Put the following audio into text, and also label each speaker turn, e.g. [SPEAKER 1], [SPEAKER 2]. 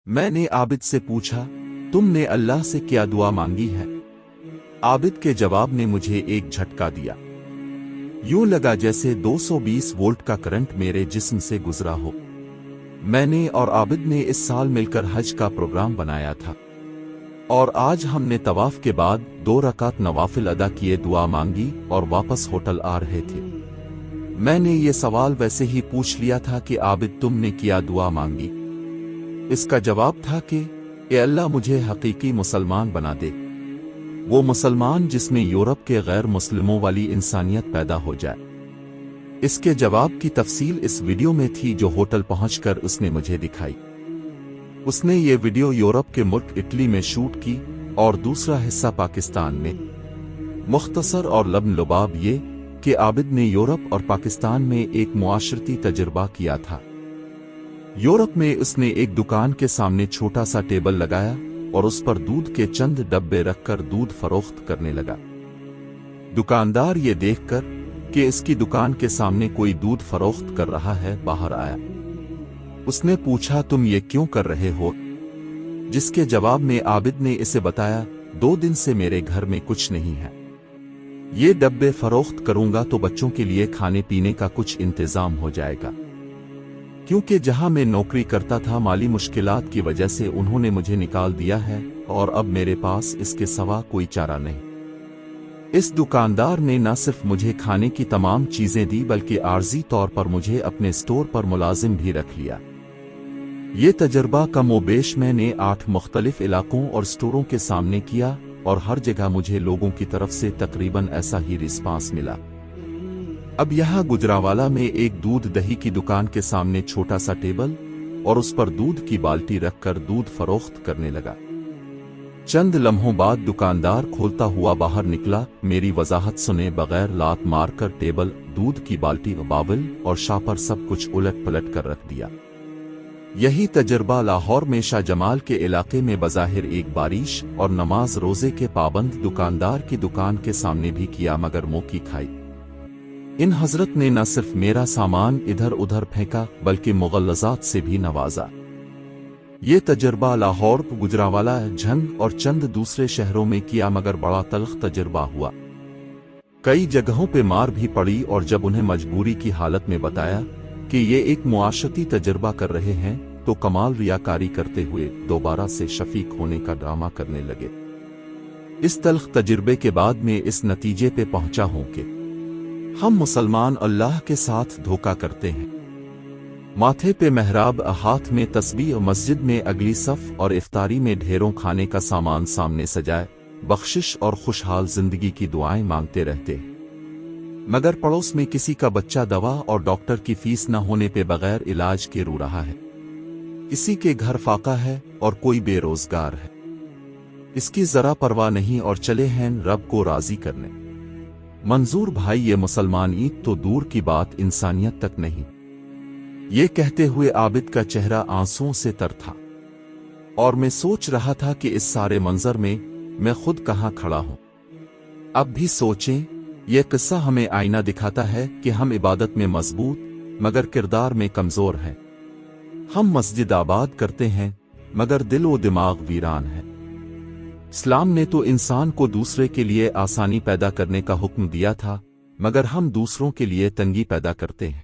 [SPEAKER 1] मैंने आबिद से पूछा, तुमने अल्लाह से क्या दुआ मांगी है? आबिद के जवाब ने मुझे एक झटका दिया। यूं लगा जैसे 220 वोल्ट का करंट मेरे जिस्म से गुजरा हो। मैंने और आबिद ने इस साल मिलकर हज का प्रोग्राम बनाया था और आज हमने तवाफ के बाद 2 रकात नवाफिल अदा किए, दुआ मांगी और वापस होटल आ रहे थे। मैंने ये सवाल वैसे ही पूछ लिया था कि आबिद तुमने क्या दुआ मांगी? इसका जवाब था कि ए अल्लाह मुझे हकीकी मुसलमान बना दे, वो मुसलमान जिसमें यूरोप के गैर मुस्लिमों वाली इंसानियत पैदा हो जाए। इसके जवाब की तफसील इस वीडियो में थी जो होटल पहुंचकर उसने मुझे दिखाई। उसने ये वीडियो यूरोप के मुल्क इटली में शूट की और दूसरा हिस्सा पाकिस्तान में। मुख्तसर और लबन-लुबाब ये कि आबिद ने यूरोप और पाकिस्तान में एक मुआशरती तजुर्बा किया था। यूरोप में उसने एक दुकान के सामने छोटा सा टेबल लगाया और उस पर दूध के चंद डब्बे रखकर दूध फरोख्त करने लगा। दुकानदार ये देखकर कि इसकी दुकान के सामने कोई दूध फरोख्त कर रहा है, बाहर आया। उसने पूछा, तुम ये क्यों कर रहे हो? जिसके जवाब में आबिद ने इसे बताया, 2 दिन से मेरे घर में कुछ नहीं है। ये डब्बे फरोख्त करूंगा तो बच्चों के लिए खाने पीने का कुछ इंतजाम हो जाएगा, क्योंकि जहां मैं नौकरी करता था माली मुश्किलात की वजह से उन्होंने मुझे निकाल दिया है और अब मेरे पास इसके सिवा कोई चारा नहीं। इस दुकानदार ने न सिर्फ मुझे खाने की तमाम चीजें दी बल्कि आर्जी तौर पर मुझे अपने स्टोर पर मुलाजिम भी रख लिया। ये तजर्बा कमोबेश मैंने 8 मुख्तलिफ इलाकों और स्टोरों के सामने किया और हर जगह मुझे लोगों की तरफ से तकरीबन ऐसा ही रिस्पांस मिला। अब यहाँ गुजरावाला में एक दूध दही की दुकान के सामने छोटा सा टेबल और उस पर दूध की बाल्टी रखकर दूध फरोख्त करने लगा। चंद लम्हों बाद दुकानदार खोलता हुआ बाहर निकला। मेरी वजाहत सुने बगैर लात मारकर टेबल, दूध की बाल्टी, बावल और शापर सब कुछ उलट पलट कर रख दिया। यही तजर्बा लाहौर में शाह जमाल के इलाके में बज़ाहिर एक बारिश और नमाज रोजे के पाबंद दुकानदार की दुकान के सामने भी किया, मगर मुंह की खाई। इन हजरत ने न सिर्फ मेरा सामान इधर उधर फेंका बल्कि मुगल्लज़ात से भी नवाजा। ये तजर्बा लाहौर, गुजरावाला, झंग और चंद दूसरे शहरों में किया, मगर बड़ा तल्ख तजर्बा हुआ। कई जगहों पे मार भी पड़ी और जब उन्हें मजबूरी की हालत में बताया कि ये एक मुआशरती तजर्बा कर रहे हैं तो कमाल रियाकारी करते हुए दोबारा से शफीक होने का ड्रामा करने लगे। इस तल्ख तजर्बे के बाद मैं इस नतीजे पे पहुंचा हूं कि हम मुसलमान अल्लाह के साथ धोखा करते हैं। माथे पे मेहराब, हाथ में तस्बीह, मस्जिद में अगली सफ और इफ्तारी में ढेरों खाने का सामान सामने सजाए बख्शिश और खुशहाल जिंदगी की दुआएं मांगते रहते हैं, मगर पड़ोस में किसी का बच्चा दवा और डॉक्टर की फीस न होने पे बगैर इलाज के रो रहा है। किसी के घर फाका है और कोई बेरोजगार है। इसकी जरा परवाह नहीं और चले हैं रब को राजी करने। मंजूर भाई, ये मुसलमान ईद तो दूर की बात, इंसानियत तक नहीं। ये कहते हुए आबिद का चेहरा आंसुओं से तर था और मैं सोच रहा था कि इस सारे मंजर में मैं खुद कहां खड़ा हूं। अब भी सोचें, यह किस्सा हमें आईना दिखाता है कि हम इबादत में मजबूत मगर किरदार में कमजोर हैं। हम मस्जिद आबाद करते हैं मगर दिल व दिमाग वीरान है। इस्लाम ने तो इंसान को दूसरे के लिए आसानी पैदा करने का हुक्म दिया था, मगर हम दूसरों के लिए तंगी पैदा करते हैं।